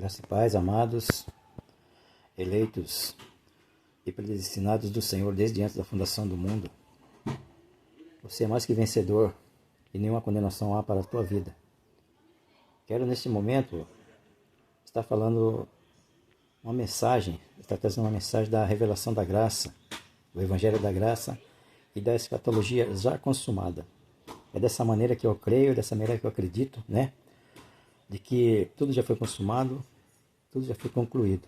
Graça e paz, amados, eleitos e predestinados do Senhor desde antes da fundação do mundo. Você é mais que vencedor e nenhuma condenação há para a tua vida. Quero neste momento estar falando uma mensagem, estar trazendo uma mensagem da revelação da graça, do Evangelho da graça e da escatologia já consumada. É dessa maneira que eu creio, dessa maneira que eu acredito, de que tudo já foi consumado, tudo já foi concluído.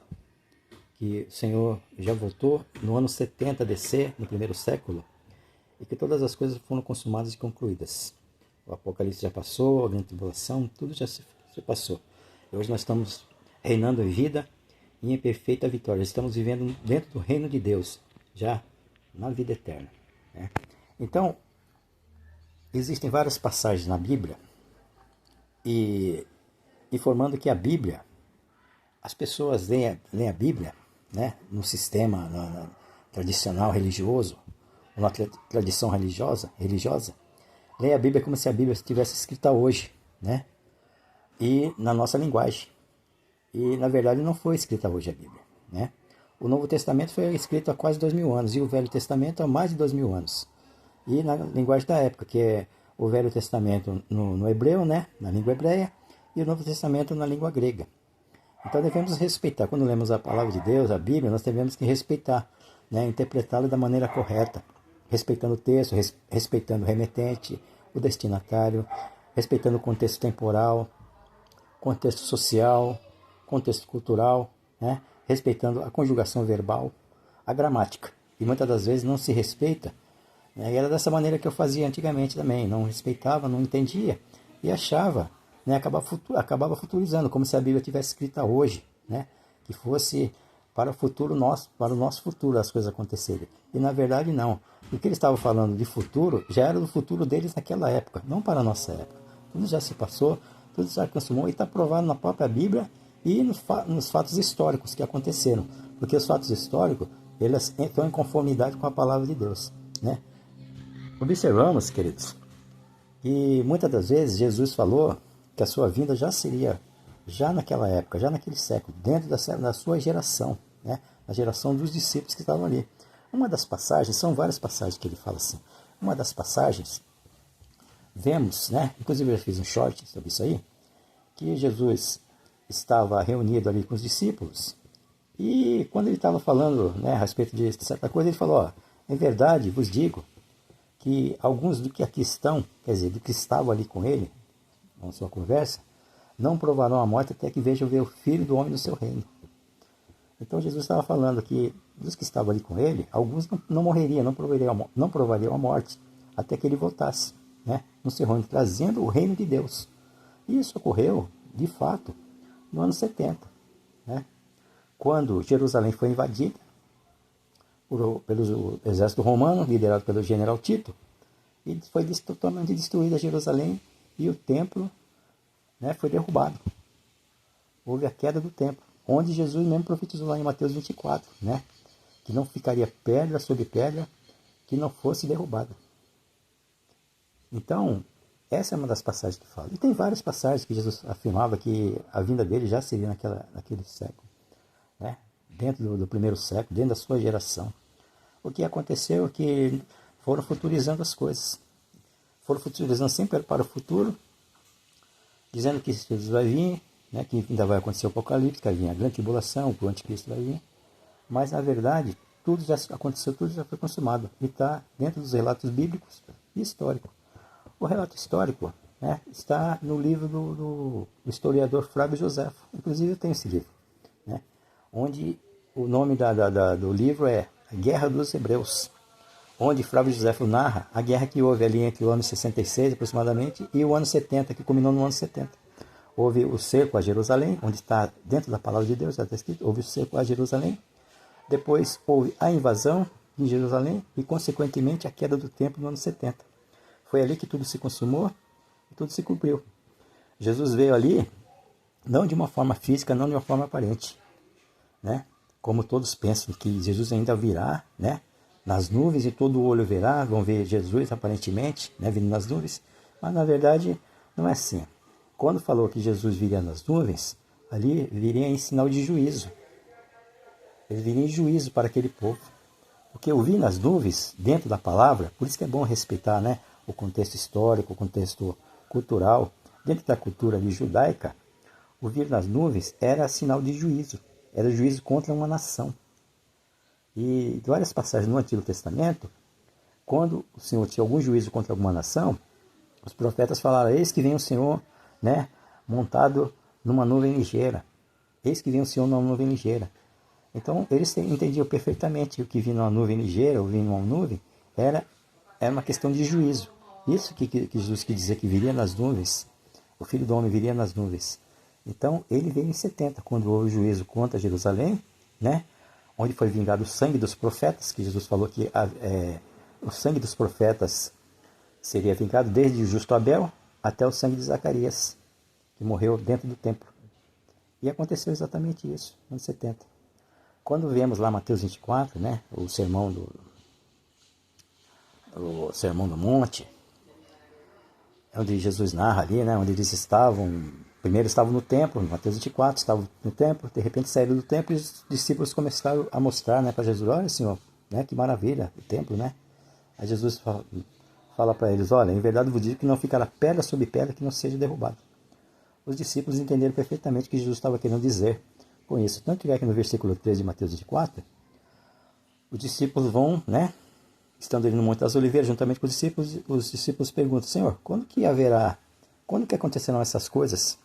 Que o Senhor já voltou no ano 70 DC, no primeiro século, e que todas as coisas foram consumadas e concluídas. O Apocalipse já passou, a grande tribulação, tudo já se passou. E hoje nós estamos reinando em vida e em perfeita vitória. Estamos vivendo dentro do reino de Deus, já na vida eterna. Então, existem várias passagens na Bíblia e informando que a Bíblia, as pessoas leem a Bíblia, no sistema tradicional religioso, uma tradição religiosa, leem a Bíblia como se a Bíblia estivesse escrita hoje, e na nossa linguagem. E na verdade não foi escrita hoje a Bíblia, O Novo Testamento foi escrito há quase 2000 anos e o Velho Testamento há mais de 2000 anos. E na linguagem da época, que é o Velho Testamento no hebreu, na língua hebreia, e o Novo Testamento na língua grega. Então devemos respeitar, quando lemos a palavra de Deus, a Bíblia, nós devemos que respeitar, interpretá-la da maneira correta, respeitando o texto, respeitando o remetente, o destinatário, respeitando o contexto temporal, contexto social, contexto cultural, respeitando a conjugação verbal, a gramática. E muitas das vezes não se respeita, e era dessa maneira que eu fazia antigamente também, não respeitava, não entendia e achava, acabava futurizando, como se a Bíblia tivesse escrita hoje, que fosse para o futuro nosso, para o nosso futuro as coisas acontecerem. E na verdade não. O que ele estava falando de futuro já era do futuro deles naquela época, não para a nossa época. Tudo já se passou, tudo já consumou e está provado na própria Bíblia e nos fatos históricos que aconteceram. Porque os fatos históricos, eles estão em conformidade com a palavra de Deus. Observamos, queridos, que muitas das vezes Jesus falou que a sua vinda já seria, já naquela época, já naquele século, dentro da sua geração, a geração dos discípulos que estavam ali. Uma das passagens, são várias passagens que ele fala assim, uma das passagens, vemos, inclusive eu já fiz um short sobre isso aí, que Jesus estava reunido ali com os discípulos, e quando ele estava falando a respeito de certa coisa, ele falou, em verdade vos digo, que alguns do que aqui estão, quer dizer, do que estavam ali com ele, na sua conversa, não provarão a morte até que vejam ver o Filho do Homem no seu reino. Então Jesus estava falando que dos que estavam ali com ele, alguns não morreriam, não provariam a morte, até que ele voltasse, no seu reino, trazendo o reino de Deus. E isso ocorreu, de fato, no ano 70, quando Jerusalém foi invadida pelo exército romano, liderado pelo general Tito, e foi totalmente destruída Jerusalém e o templo foi derrubado. Houve a queda do templo, onde Jesus mesmo profetizou lá em Mateus 24, que não ficaria pedra sobre pedra que não fosse derrubada. Então, essa é uma das passagens que fala. E tem várias passagens que Jesus afirmava que a vinda dele já seria naquele século, dentro do primeiro século, dentro da sua geração. O que aconteceu é que foram futurizando as coisas. Foram futurizando sempre para o futuro, dizendo que Jesus vai vir, que ainda vai acontecer o Apocalipse, que vai vir a grande tribulação, que o anticristo vai vir. Mas, na verdade, tudo já aconteceu, tudo já foi consumado. E está dentro dos relatos bíblicos e históricos. O relato histórico está no livro do historiador Flávio Joséfo. Inclusive, eu tenho esse livro. Onde o nome do livro é A Guerra dos Hebreus, onde Flávio Joséfo narra a guerra que houve ali entre o ano 66 aproximadamente e o ano 70, que culminou no ano 70. Houve o cerco a Jerusalém, onde está dentro da palavra de Deus, já está escrito, houve o cerco a Jerusalém. Depois houve a invasão de Jerusalém e, consequentemente, a queda do templo no ano 70. Foi ali que tudo se consumou e tudo se cumpriu. Jesus veio ali, não de uma forma física, não de uma forma aparente, como todos pensam que Jesus ainda virá, nas nuvens, e todo olho verá, vão ver Jesus aparentemente, vindo nas nuvens, mas na verdade não é assim. Quando falou que Jesus viria nas nuvens, ali viria em sinal de juízo. Ele viria em juízo para aquele povo. Porque o vir nas nuvens, dentro da palavra, por isso que é bom respeitar, né, o contexto histórico, o contexto cultural. Dentro da cultura ali judaica, o vir nas nuvens era sinal de juízo. Era juízo contra uma nação. E várias passagens no Antigo Testamento, quando o Senhor tinha algum juízo contra alguma nação, os profetas falaram: eis que vem o Senhor, né, montado numa nuvem ligeira. Eis que vem o Senhor numa nuvem ligeira. Então, eles entendiam perfeitamente o que vinha numa nuvem ligeira, ou vinha numa nuvem, era uma questão de juízo. Isso que Jesus quis dizer que viria nas nuvens, o Filho do Homem viria nas nuvens. Então, ele veio em 70, quando houve o juízo contra Jerusalém, né, onde foi vingado o sangue dos profetas, que Jesus falou que o sangue dos profetas seria vingado desde o justo Abel até o sangue de Zacarias, que morreu dentro do templo. E aconteceu exatamente isso, no ano 70. Quando vemos lá Mateus 24, né, o sermão do Monte, onde Jesus narra ali, né, onde eles primeiro estavam no templo, Mateus 24, estavam no templo, de repente saíram do templo e os discípulos começaram a mostrar, né, para Jesus: olha, Senhor, né, que maravilha o templo, né? Aí Jesus fala para eles: olha, em verdade vos digo que não ficará pedra sobre pedra que não seja derrubada. Os discípulos entenderam perfeitamente o que Jesus estava querendo dizer com isso. Tanto é que no versículo 13 de Mateus 24, os discípulos vão, né, estando ali no Monte das Oliveiras, juntamente com os discípulos perguntam: Senhor, quando que acontecerão essas coisas?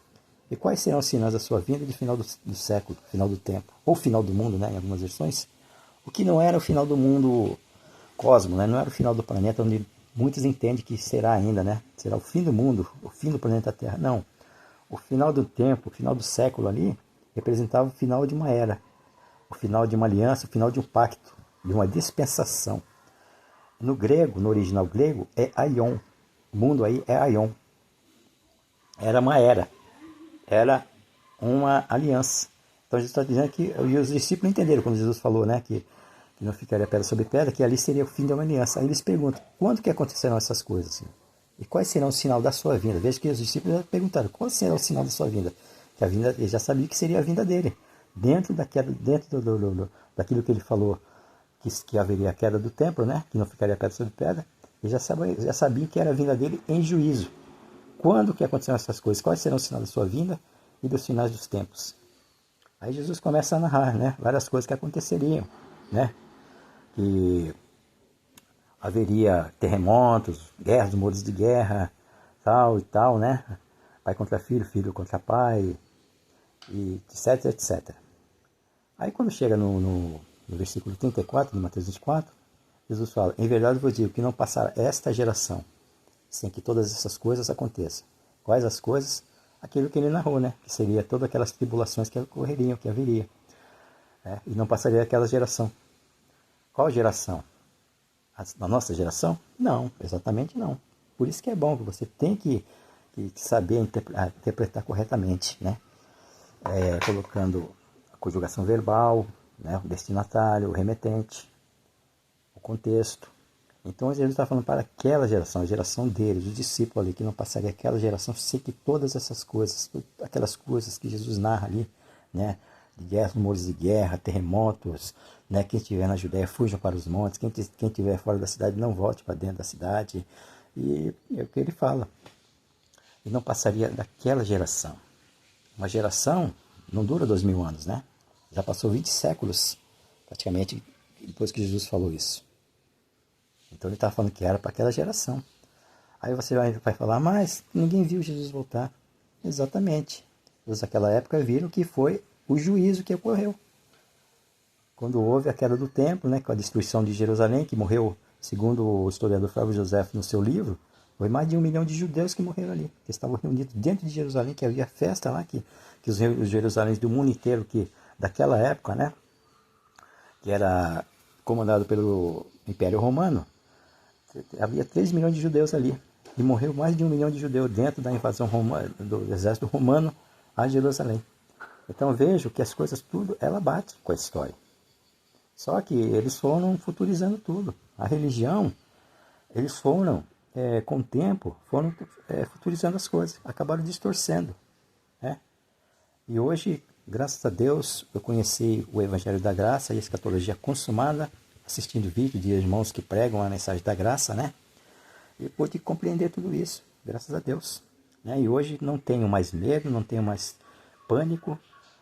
E quais serão os sinais da sua vinda de final do século, final do tempo? Ou final do mundo, né, em algumas versões. O que não era o final do mundo cosmo, né, não era o final do planeta, onde muitos entendem que será ainda, né? Será o fim do mundo, o fim do planeta Terra. Não. O final do tempo, o final do século ali, representava o final de uma era, o final de uma aliança, o final de um pacto, de uma dispensação. No grego, no original grego, é aion. O mundo aí é aion. Era uma era. Era uma aliança. Então Jesus está dizendo que os discípulos entenderam quando Jesus falou, né, que não ficaria pedra sobre pedra, que ali seria o fim de uma aliança. Aí eles perguntam: quando que acontecerão essas coisas, Senhor? E quais serão o sinal da sua vinda? Veja que os discípulos já perguntaram: qual será o sinal da sua vinda? Que a vinda, ele já sabia que seria a vinda dele. Dentro daquilo que ele falou, que haveria a queda do templo, né? Que não ficaria pedra sobre pedra. Ele já sabia que era a vinda dele em juízo. Quando que acontecerão essas coisas? Quais serão o sinal da sua vinda e dos sinais dos tempos? Aí Jesus começa a narrar, né, várias coisas que aconteceriam, né? Que haveria terremotos, guerras, rumores de guerra, tal e tal, né? Pai contra filho, filho contra pai, e etc, etc. Aí quando chega no versículo 34 de Mateus 24, Jesus fala: em verdade vos digo que não passará esta geração sem que todas essas coisas aconteçam. Quais as coisas? Aquilo que ele narrou, né? Que seria todas aquelas tribulações que ocorreriam, que haveria. Né? E não passaria aquela geração. Qual geração? A nossa geração? Não, exatamente não. Por isso que é bom, que você tem que saber interpretar corretamente, né? Colocando a conjugação verbal, né? O destinatário, o remetente, o contexto. Então Jesus está falando para aquela geração, a geração deles, os discípulos ali, que não passaria aquela geração sem que todas essas coisas, aquelas coisas que Jesus narra ali, né? De guerras, rumores de guerra, terremotos, né? Quem estiver na Judéia fuja para os montes, quem estiver fora da cidade não volte para dentro da cidade. E é o que ele fala. E não passaria daquela geração. Uma geração não dura 2000 anos, né? Já passou 20 séculos, praticamente, depois que Jesus falou isso. Então ele está falando que era para aquela geração. Aí você vai falar: mas ninguém viu Jesus voltar. Exatamente. Os daquela época viram que foi o juízo que ocorreu. Quando houve a queda do templo, né, com a destruição de Jerusalém, que morreu, segundo o historiador Flávio José no seu livro, foi mais de 1 milhão de judeus que morreram ali, que estavam reunidos dentro de Jerusalém, que havia festa lá, que os Jerusaléns do mundo inteiro, que daquela época, né, que era comandado pelo Império Romano, havia 3 milhões de judeus ali, e morreu mais de 1 milhão de judeus dentro da invasão do exército romano a Jerusalém. Então vejo que as coisas tudo, ela bate com a história. Só que eles foram futurizando tudo. A religião, eles foram, com o tempo, futurizando as coisas, acabaram distorcendo, né? E hoje, graças a Deus, eu conheci o Evangelho da Graça e a escatologia consumada, assistindo vídeo de irmãos que pregam a mensagem da graça, né? E pude compreender tudo isso, graças a Deus. Né? E hoje não tenho mais medo, não tenho mais pânico,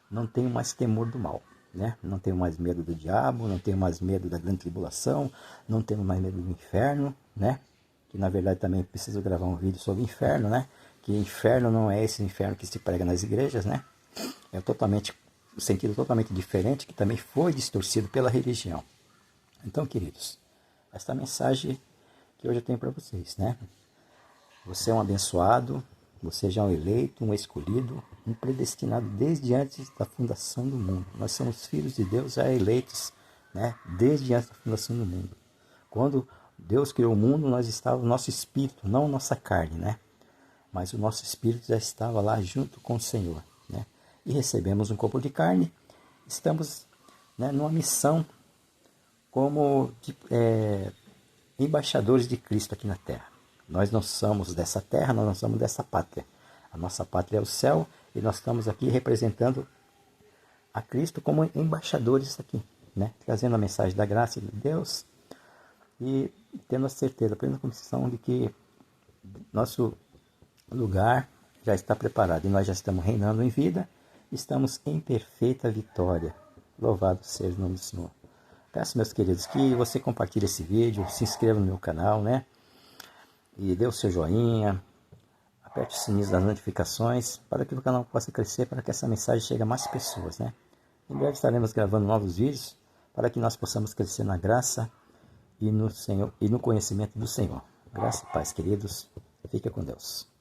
não tenho mais temor do mal. Né? Não tenho mais medo do diabo, não tenho mais medo da grande tribulação, não tenho mais medo do inferno, né? Que na verdade também preciso gravar um vídeo sobre inferno, né? Que inferno não é esse inferno que se prega nas igrejas, né? É um sentido totalmente diferente, que também foi distorcido pela religião. Então, queridos, esta mensagem que hoje eu tenho para vocês, né? Você é um abençoado, você já é um eleito, um escolhido, um predestinado desde antes da fundação do mundo. Nós somos filhos de Deus já eleitos, né? Desde antes da fundação do mundo. Quando Deus criou o mundo, nós estávamos, nosso espírito, não nossa carne, né? Mas o nosso espírito já estava lá junto com o Senhor, né? E recebemos um corpo de carne, estamos, né, numa missão como embaixadores de Cristo aqui na terra. Nós não somos dessa terra, nós não somos dessa pátria. A nossa pátria é o céu e nós estamos aqui representando a Cristo como embaixadores aqui, né? Trazendo a mensagem da graça de Deus e tendo a certeza, a plena convicção de que nosso lugar já está preparado e nós já estamos reinando em vida, estamos em perfeita vitória. Louvado seja o nome do Senhor. Peço, meus queridos, que você compartilhe esse vídeo, se inscreva no meu canal, né? E dê o seu joinha, aperte o sininho das notificações para que o canal possa crescer, para que essa mensagem chegue a mais pessoas, né? Em breve estaremos gravando novos vídeos para que nós possamos crescer na graça e no Senhor e no conhecimento do Senhor. Graça e paz, queridos. Fica com Deus.